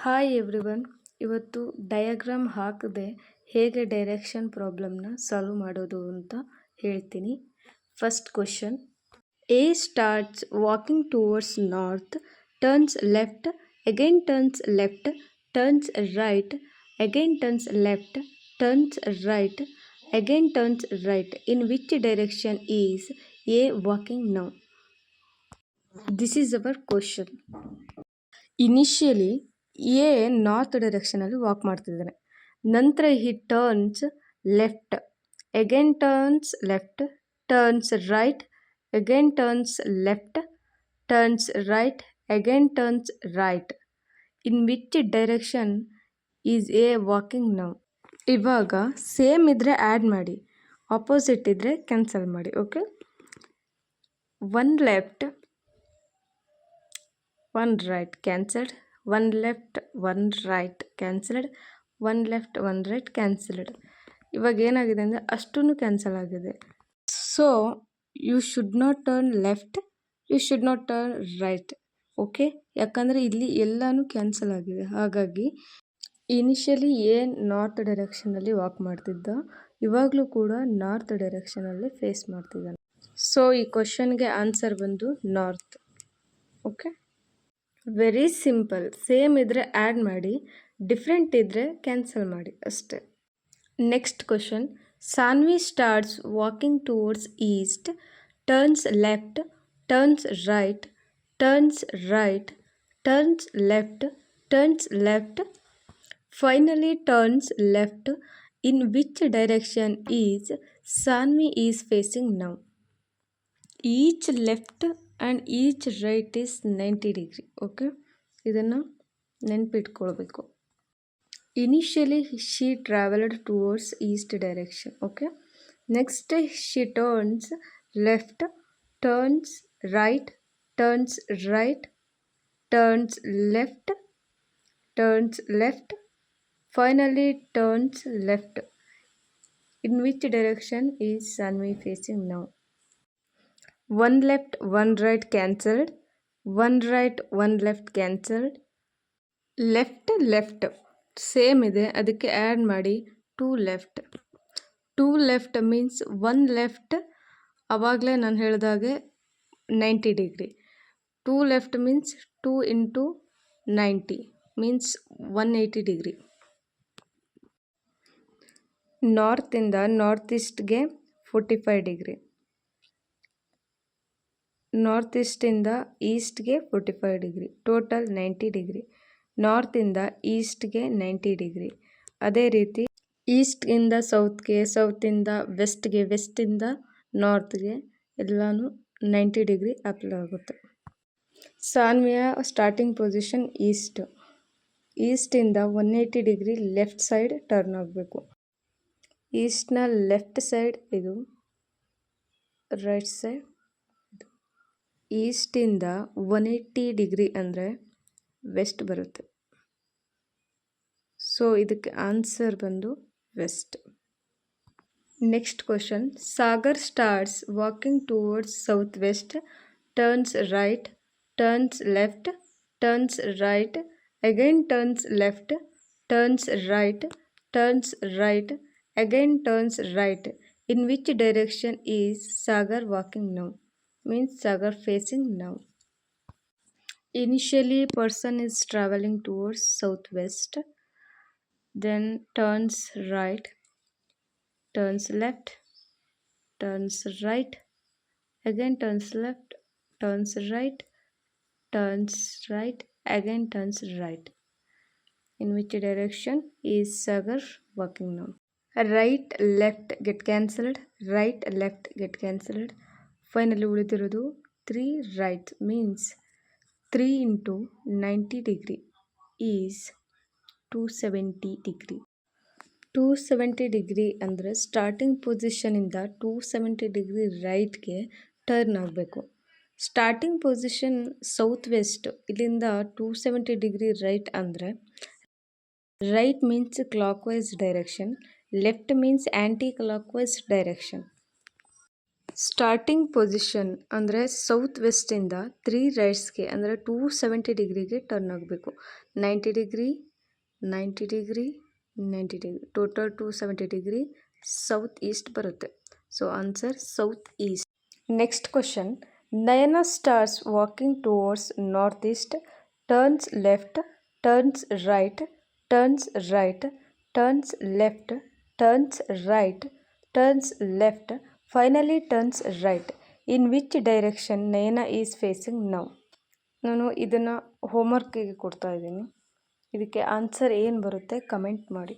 Hi everyone. ಇವತ್ತು diagram ಹಾಕದೆ ಹೇಗೆ ಡೈರೆಕ್ಷನ್ ಪ್ರಾಬ್ಲಮ್ನ ಸಾಲ್ವ್ ಮಾಡೋದು ಅಂತ ಹೇಳ್ತೀನಿ. First question, A starts walking towards north, turns left, again turns left, turns right, again turns left, turns right, again turns right. In which direction is A walking now? This is our question. Initially A north ಡೈರೆಕ್ಷನಲ್ಲಿ walk ಮಾಡ್ತಿದ್ದಾನೆ. ನಂತರ he turns left, again turns left, turns right, again turns left, turns right, again turns right. In which direction is A walking now? ಇವಾಗ same ಇದ್ದರೆ add ಮಾಡಿ, opposite ಇದ್ದರೆ cancel ಮಾಡಿ. Okay, one left one right cancelled, one left one right cancelled, one left one right cancelled. ಇವಾಗ ಏನಾಗಿದೆ ಅಂದರೆ ಅಷ್ಟೂ cancel ಆಗಿದೆ. So you should not turn left, you should not turn right. Okay, ಯಾಕಂದರೆ ಇಲ್ಲಿ ಎಲ್ಲನೂ ಕ್ಯಾನ್ಸಲ್ ಆಗಿದೆ. ಹಾಗಾಗಿ ಇನಿಷಿಯಲಿ ಏನು ನಾರ್ತ್ ಡೈರೆಕ್ಷನಲ್ಲಿ ವಾಕ್ ಮಾಡ್ತಿದ್ದ, ಇವಾಗಲೂ ಕೂಡ ನಾರ್ತ್ ಡೈರೆಕ್ಷನಲ್ಲಿ ಫೇಸ್ ಮಾಡ್ತಿದ್ದಾನೆ. ಸೊ ಈ ಕ್ವಶನ್ಗೆ ಆನ್ಸರ್ ಬಂದು north. Okay, very simple. Same ಇದ್ದರೆ ಆ್ಯಡ್ ಮಾಡಿ, ಡಿಫ್ರೆಂಟ್ ಇದ್ದರೆ ಕ್ಯಾನ್ಸಲ್ ಮಾಡಿ ಅಷ್ಟೇ. Next question, Saanvi starts walking towards east, turns left, turns right, turns right, turns left, turns left, finally turns left. In which direction is Saanvi is facing now? Each left and each right is 90 degree. Okay, ಇದನ್ನು ನೆನಪಿಟ್ಕೊಳ್ಬೇಕು. Initially she travelled towards East direction. Okay, next she turns left, turns right, turns right, turns left, turns left, finally turns left. In which direction is Saanvi facing now? One left one right cancelled, one right one left cancelled, left left same ಇದೆ, ಅದಕ್ಕೆ add ಮಾಡಿ two left. Two left means one left, ಆವಾಗಲೇ ನಾನು ಹೇಳಿದಾಗೆ 90 degree. Two left means 2 into 90 means 180 degree. ನಾರ್ತಿಂದ north ಈಸ್ಟ್ಗೆ 45 degree, north ಈಸ್ಟಿಂದ ಈಸ್ಟ್ಗೆ 45 degree, total 90 degree. ನಾರ್ತಿಂದ ಈಸ್ಟ್ಗೆ 90 degree. ಅದೇ ರೀತಿ ಈಸ್ಟಿಂದ ಸೌತ್ಗೆ, ಸೌತಿಂದ ವೆಸ್ಟ್ಗೆ, ವೆಸ್ಟಿಂದ ನಾರ್ತ್ಗೆ ಎಲ್ಲನೂ 90 ಡಿಗ್ರಿ ಅಪ್ಲೈ ಆಗುತ್ತೆ. ಸಾನ್ವಿಯ ಸ್ಟಾರ್ಟಿಂಗ್ ಪೊಸಿಷನ್ ಈಸ್ಟ್, ಈಸ್ಟಿಂದ 180 ಡಿಗ್ರಿ ಲೆಫ್ಟ್ ಸೈಡ್ ಟರ್ನ್ ಆಗಬೇಕು. ಈಸ್ಟ್ನ ಲೆಫ್ಟ್ ಸೈಡ್ ಇದು, ರೈಟ್ ಸೈಡ್ ಇದು. ಈಸ್ಟಿಂದ 180 ಡಿಗ್ರಿ ಅಂದರೆ ವೆಸ್ಟ್ ಬರುತ್ತೆ. ಸೊ ಇದಕ್ಕೆ ಆನ್ಸರ್ ಬಂದು west. Next question, Sagar starts walking towards south west, turns right, turns left, turns right, again turns left, turns right, turns right, again turns right. In which direction is Sagar walking now? Means Sagar facing now. Initially person is traveling towards southwest, then turns right, turns left, turns right, again turns left, turns right, turns right, again turns right. In which direction is Sagar walking now? Right left get cancelled, right left get cancelled. Finally ಉಳಿದಿರೋದು 3 right means 3 into 90 degree is 270 degree. 270 degree ಅಂದರೆ starting ಪೊಸಿಷನಿಂದ 270 degree ರೈಟ್ಗೆ turn ಆಗಬೇಕು. Starting position south west, ಇಲ್ಲಿಂದ 270 degree right ಅಂದರೆ right means clockwise direction, left means anti clockwise direction. Starting position ಅಂದರೆ south ವೆಸ್ಟಿಂದ 3 ರೈಟ್ಸ್ಗೆ ಅಂದರೆ 270 ಡಿಗ್ರಿಗೆ ಟರ್ನ್ ಆಗಬೇಕು. 90 degree, 90 degree, 90 degree, total 270 degree south east ಬರುತ್ತೆ. So answer south East. Next question, Nayana stars walking towards north East, turns left, turns right, turns right, turns left, turns right, turns left, finally turns right. In which direction Nayana is facing now? ನಾನು ಇದನ್ನು ಹೋಮ್ವರ್ಕಿಗೆ ಕೊಡ್ತಾ ಇದ್ದೀನಿ. ಇದಕ್ಕೆ answer ಏನು ಬರುತ್ತೆ comment ಮಾಡಿ.